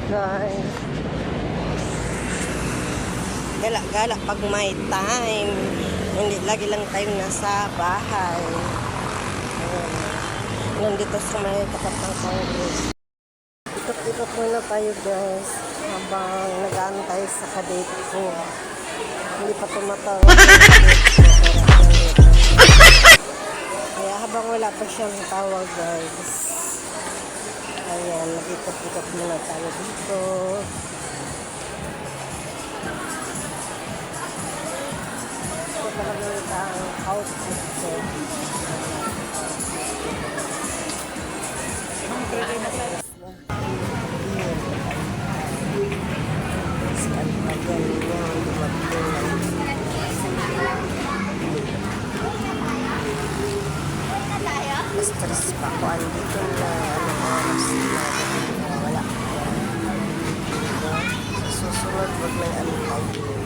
guys. Gala-gala pag may time. Hindi lagi lang tayong nasa bahay. Ayan. Nandito sa may tapat ng Congress. Ikot-ikot muna tayo guys. Habang nag-aantay sa kadate ko. Hindi pa tumatawag. Kaya habang wala pa siyang tawag guys. Ayan, nag-ikot-ikot muna tayo dito. Ito talaga ang outfit ko. Stress pa ko andito na oras na wala. Sa susunod wag may antay.